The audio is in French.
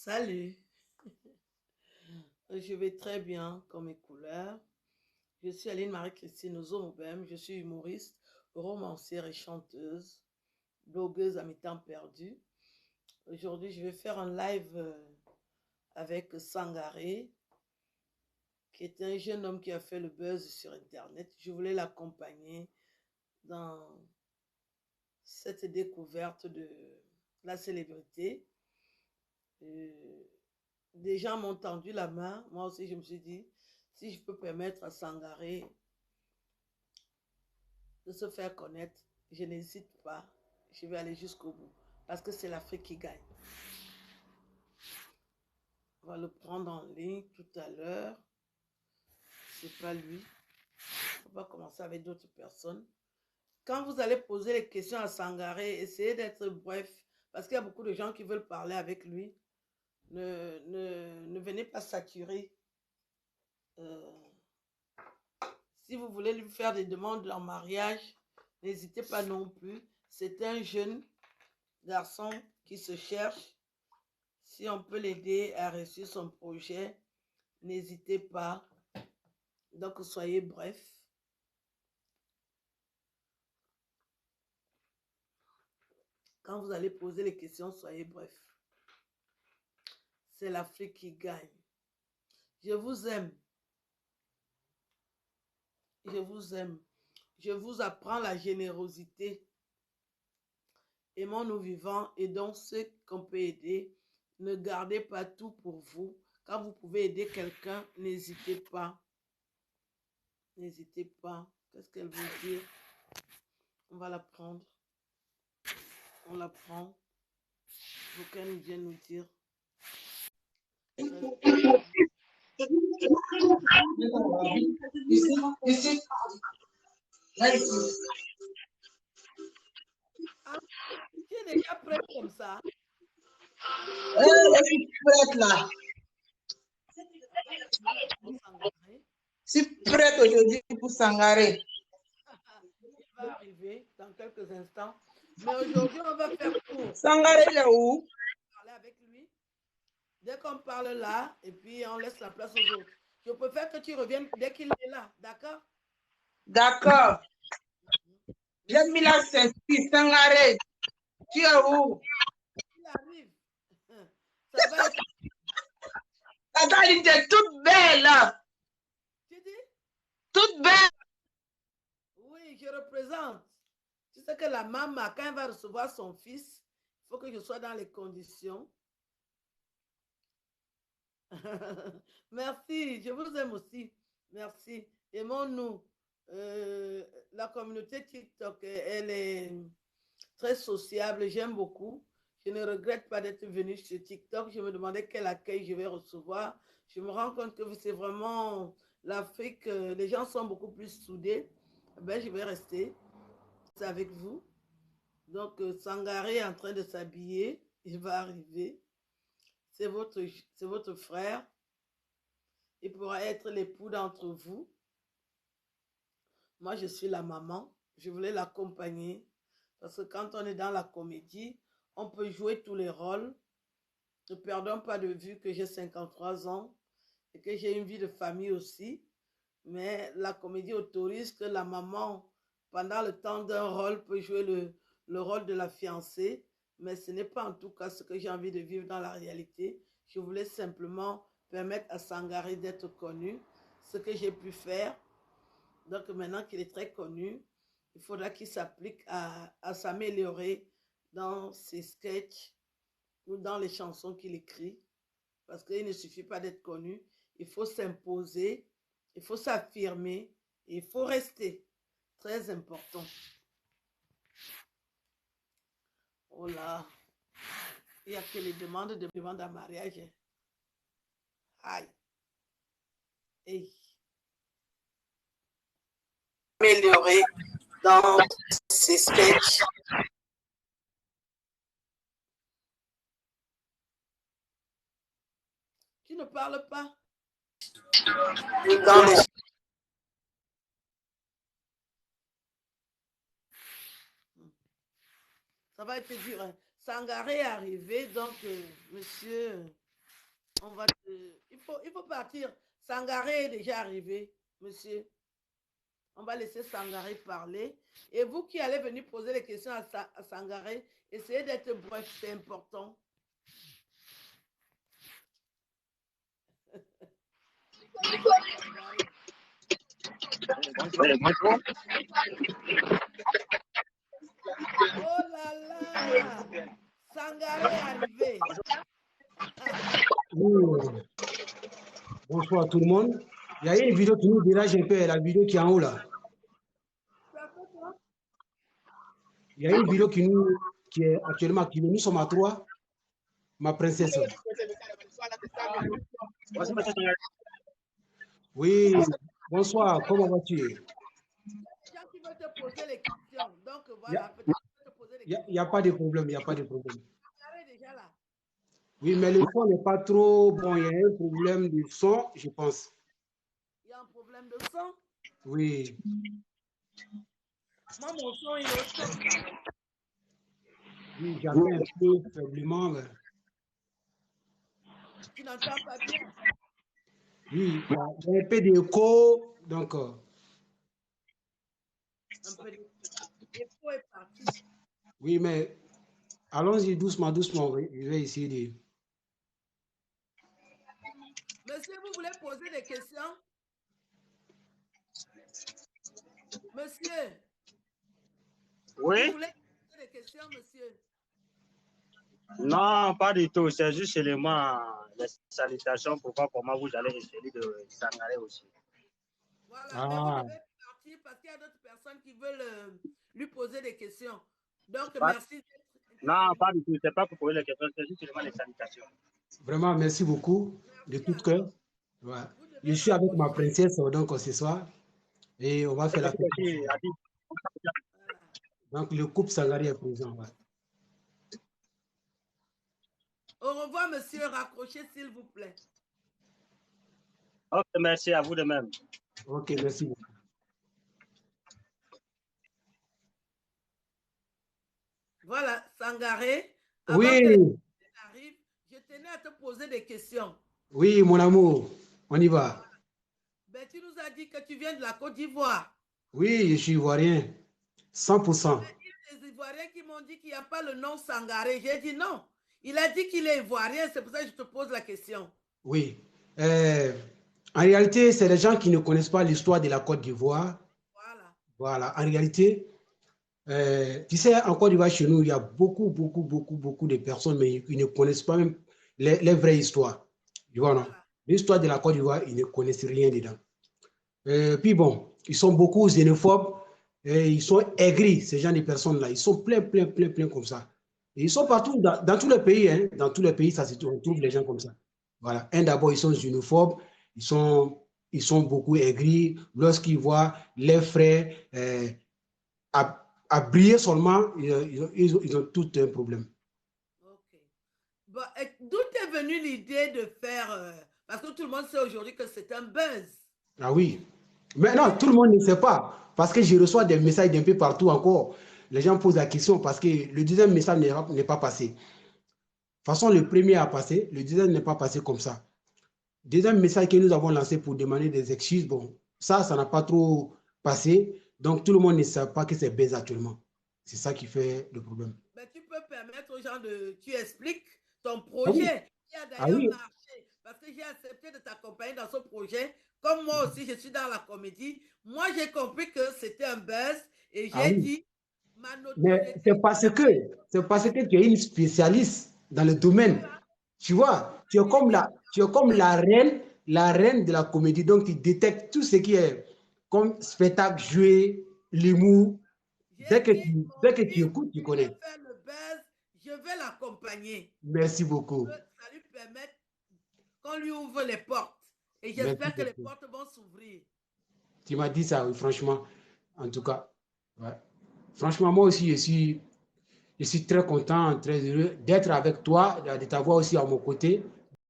Salut, je vais très bien comme mes couleurs. Je suis Aline Marie-Christine Ozomobem, je suis humoriste, romancière et chanteuse, blogueuse à mes temps perdus. Aujourd'hui, je vais faire un live avec Sangaré, qui est un jeune homme qui a fait le buzz sur Internet. Je voulais l'accompagner dans cette découverte de la célébrité. Euh, Des gens m'ont tendu la main. Moi aussi, je me suis dit, si je peux permettre à Sangaré de se faire connaître, je n'hésite pas. Je vais aller jusqu'au bout. Parce que c'est l'Afrique qui gagne. On va le prendre en ligne tout à l'heure. C'est pas lui. On va commencer avec d'autres personnes. Quand vous allez poser les questions à Sangaré, essayez d'être bref. Parce qu'il y a beaucoup de gens qui veulent parler avec lui. Ne venez pas saturer. Euh, Si vous voulez lui faire des demandes en mariage, n'hésitez pas non plus. C'est un jeune garçon qui se cherche. Si on peut l'aider à réussir son projet, n'hésitez pas. Donc, soyez bref. Quand vous allez poser les questions, soyez bref. C'est l'Afrique qui gagne. Je vous aime. Je vous aime. Je vous apprends la générosité. Aimons-nous vivants, aidons ceux qu'on peut aider. Ne gardez pas tout pour vous. Quand vous pouvez aider quelqu'un, n'hésitez pas. N'hésitez pas. Qu'est-ce qu'elle veut dire? On va la prendre. On la prend. Pour qu'elle vienne nous dire. Ici. Là, ici. Ah, tu es déjà prête comme ça? Je suis prête là. Je suis prête aujourd'hui pour Sangaré. Il va arriver dans quelques instants. Mais aujourd'hui, on va faire court. Sangaré, il est où? Parler avec lui. Dès qu'on parle là, et puis on laisse la place aux autres. Je préfère que tu reviennes dès qu'il est là, d'accord? D'accord. J'ai mis la ceinture. Sangaré, tu es où? Il arrive. Ça va être... Attends, elle était toute belle. Tu dis? Toute belle. Oui, je représente. Tu sais que la maman, quand elle va recevoir son fils, il faut que je sois dans les conditions. Merci, je vous aime aussi. Merci. Aimons-nous. La communauté TikTok, elle est très sociable. J'aime beaucoup. Je ne regrette pas d'être venue sur TikTok. Je me demandais quel accueil je vais recevoir. Je me rends compte que c'est vraiment l'Afrique. Les gens sont beaucoup plus soudés. Ben, je vais rester avec vous. Donc, Sangaré est en train de s'habiller. Il va arriver. C'est votre frère. Il pourra être l'époux d'entre vous. Moi, je suis la maman. Je voulais l'accompagner. Parce que quand on est dans la comédie, on peut jouer tous les rôles. Ne perdons pas de vue que j'ai 53 ans et que j'ai une vie de famille aussi. Mais la comédie autorise que la maman, pendant le temps d'un rôle, peut jouer le rôle de la fiancée. Mais ce n'est pas en tout cas ce que j'ai envie de vivre dans la réalité. Je voulais simplement permettre à Sangaré d'être connu, ce que j'ai pu faire. Donc maintenant qu'il est très connu, il faudra qu'il s'applique à s'améliorer dans ses sketchs ou dans les chansons qu'il écrit. Parce qu'il ne suffit pas d'être connu, il faut s'imposer, il faut s'affirmer, il faut rester. Très important. Oh là, il n'y a que les demandes en mariage. Aïe. Hey. Améliorer dans ses sketchs. Tu ne parles pas dans les... Ça va être dur. Hein. Sangaré est arrivé, donc monsieur On va il faut partir. Sangaré est déjà arrivé, monsieur. On va laisser Sangaré parler. Et vous qui allez venir poser les questions à Sangaré, essayez d'être bref, c'est important. Oh là là! Sangaré est arrivé. Oui. Bonsoir à tout le monde. Il y a une vidéo qui nous dérange un peu, la vidéo qui est en haut là. Il y a une vidéo qui est actuellement activée. Nous sommes à 3. Ma princesse. Oui, bonsoir. Comment vas-tu? Les gens qui veulent te poser les questions. Donc voilà, peut-être te poser les questions. Il n'y a pas de problème, il n'y a pas de problème. Sangaré est déjà là. Oui, mais le son n'est pas trop bon. Il y a un problème de son, je pense. Il y a un problème de son. Oui. Moi, mon son, il est au top. Oui, j'entends un peu faiblement. Mais... Tu n'entends pas bien. Oui, il y a un peu d'écho. Donc. Un peu d'écho est parti. Oui, mais allons-y doucement, doucement. Je vais essayer de. Monsieur, vous voulez poser des questions? Monsieur. Oui? Vous voulez poser des questions, monsieur? Non, pas du tout. C'est juste seulement les salutations pour voir comment vous allez essayer de Sangaré aussi. Voilà, Ah. mais vous devez partir parce qu'il y a d'autres personnes qui veulent lui poser des questions. Donc, merci. Non, pas du tout. C'est pas pour poser les questions, c'est juste seulement les salutations. Vraiment, merci beaucoup de tout cœur. Ouais. Je suis avec ma princesse donc ce soir et on va faire la fête. Donc le couple Sangaré est présent. Ouais. Au revoir, monsieur. Raccrochez, s'il vous plaît. Ok, merci à vous de même. Ok, merci beaucoup. Voilà, Sangaré. Oui. Avant que arrive, je tenais à te poser des questions. Oui, mon amour, on y va. Ben, tu nous as dit que tu viens de la Côte d'Ivoire. Oui, je suis ivoirien, 100%. Il y a des Ivoiriens qui m'ont dit qu'il n'y a pas le nom Sangaré. J'ai dit non. Il a dit qu'il est ivoirien, c'est pour ça que je te pose la question. Oui. En réalité, c'est les gens qui ne connaissent pas l'histoire de la Côte d'Ivoire. Voilà. Voilà. En réalité, tu sais, en Côte d'Ivoire, chez nous, il y a beaucoup de personnes, mais ils ne connaissent pas même les vraies histoires. Tu vois, non? Voilà. L'histoire de la Côte d'Ivoire, ils ne connaissent rien dedans. Puis bon, ils sont beaucoup xénophobes, et ils sont aigris, ces gens de personnes-là. Ils sont plein comme ça. Et ils sont partout, dans tous les pays. Hein, dans tous les pays, on trouve les gens comme ça. Voilà. D'abord, ils sont xénophobes, ils sont beaucoup aigris. Lorsqu'ils voient leurs frères à briller seulement, ils ont tout un problème. Ok. Bon, d'où est venue l'idée de faire... parce que tout le monde sait aujourd'hui que c'est un buzz. Ah oui. Mais non, tout le monde ne sait pas. Parce que je reçois des messages d'un peu partout encore. Les gens posent la question parce que le deuxième message n'est pas passé. De toute façon, le premier a passé, le deuxième n'est pas passé comme ça. Le deuxième message que nous avons lancé pour demander des excuses, bon, ça n'a pas trop passé. Donc, tout le monde ne sait pas que c'est buzz actuellement. C'est ça qui fait le problème. Mais tu peux permettre aux gens de... Tu expliques ton projet qui a d'ailleurs marché. Parce que j'ai accepté de t'accompagner dans ce projet. Comme moi aussi, je suis dans la comédie. Moi, j'ai compris que c'était un buzz et j'ai dit ma notoriété. Mais c'est parce que tu es une spécialiste dans le domaine. Tu vois, tu es comme la reine de la comédie. Donc, tu détectes tout ce qui est comme spectacle, joué, l'humour. Dès que tu écoutes, tu connais. Faire le buzz, je vais l'accompagner. Merci beaucoup. Ça lui permet qu'on lui ouvre les portes. Et j'espère que les portes vont s'ouvrir. Tu m'as dit ça, oui, franchement. En tout cas, ouais. Franchement, moi aussi, je suis très content, très heureux d'être avec toi, de t'avoir aussi à mon côté.